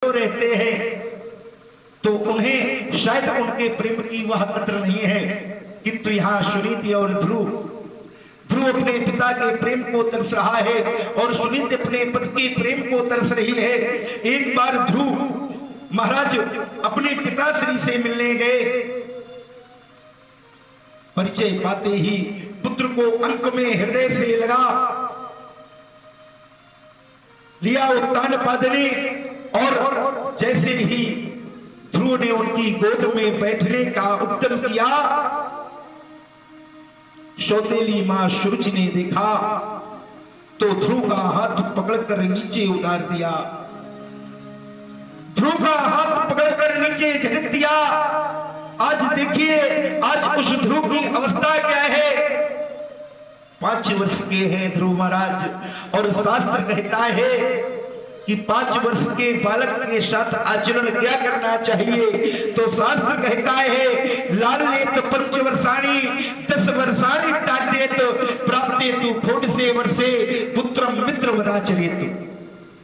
सैकड़ों रहते हैं तो उन्हें शायद उनके प्रेम की वह कद्र नहीं है, किंतु यहाँ सुनीति और ध्रुव अपने पिता के प्रेम को तरस रहा है और सुनीति अपने पति के प्रेम को तरस रही है। एक बार ध्रुव महाराज अपने पिताश्री से मिलने गए। परिचय पाते ही पुत्र को अंक में हृदय से लगा लिया उत्तान पादने, और जैसे ही ध्रुव ने उनकी गोद में बैठने का उद्यम किया, सौतेली मां सुरुचि ने देखा तो ध्रुव का हाथ पकड़कर नीचे उतार दिया, ध्रुव का हाथ पकड़कर नीचे झटक दिया। आज देखिए, आज उस ध्रुव की अवस्था क्या है। 5 वर्ष के हैं ध्रुव महाराज, और शास्त्र कहता है कि 5 वर्ष के बालक के साथ आचरण क्या करना चाहिए। तो शास्त्र कहता है लालेत 5 वर्षाणी 10 वर्षाणी ताटेत प्राप्तेतु 14 वर्षे पुत्रम मित्र वदाचरेतु।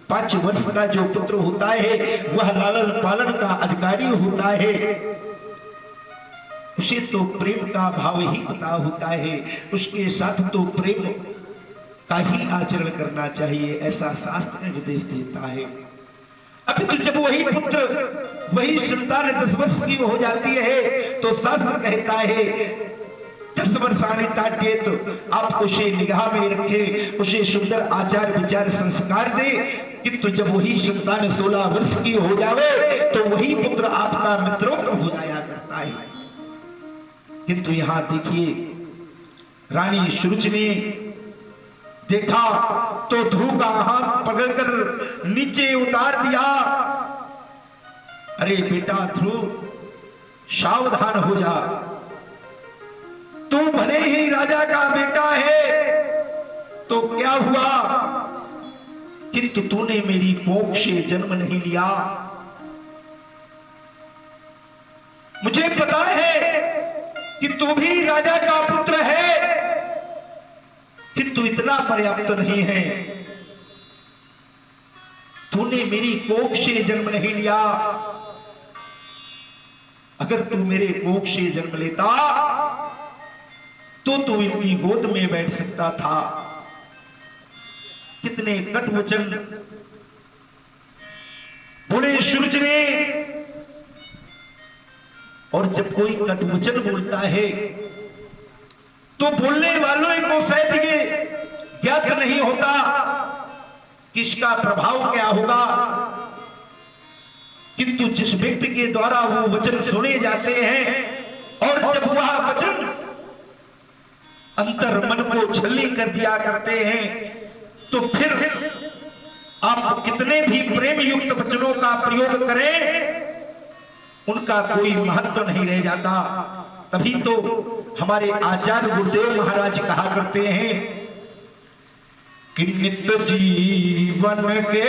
5 वर्ष का जो पुत्र होता है वह लालन पालन का अधिकारी होता है, उसे तो प्रेम का भाव ही पता होता है, उसके साथ तो प्रेम का ही आचरण करना चाहिए, ऐसा शास्त्र निर्देश देता है। अभी तो जब वही पुत्र वही संतान 10 वर्ष की हो जाती है तो शास्त्र कहता है 10 वर्षाणी ताटेत, आप उसे निगाह में रखे, उसे सुंदर आचार विचार संस्कार दे, किंतु जब वही संतान 16 वर्ष की हो जावे तो वही पुत्र आपका मित्रोत्तम हो जाया करता है। किंतु यहां देखिए, रानी सुरुचि ने देखा तो ध्रुव का हाथ पकड़कर नीचे उतार दिया। अरे बेटा ध्रुव, सावधान हो जा, तू भले ही राजा का बेटा है तो क्या हुआ, किंतु तूने मेरी कोख से जन्म नहीं लिया। मुझे पता है कि तू भी राजा का पुत्र है, किंतु इतना पर्याप्त नहीं है। तूने मेरी कोख से जन्म नहीं लिया। अगर तू मेरे कोख से जन्म लेता तो तू इनकी गोद में बैठ सकता था। कितने कट वचन बोले सूरज ने। और जब कोई कट वचन बोलता है तो बोलने वालों को शायद ये ज्ञात नहीं होता कि इसका प्रभाव क्या होगा, किंतु जिस व्यक्ति के द्वारा वो वचन सुने जाते हैं और जब वह वचन अंतर मन को छलनी कर दिया करते हैं तो फिर आप कितने भी प्रेम युक्त वचनों का प्रयोग करें उनका कोई महत्व नहीं रह जाता। तभी तो हमारे आचार्य गुरुदेव महाराज कहा करते हैं कि नित्य जीवन के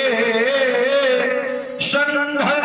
संघर्ष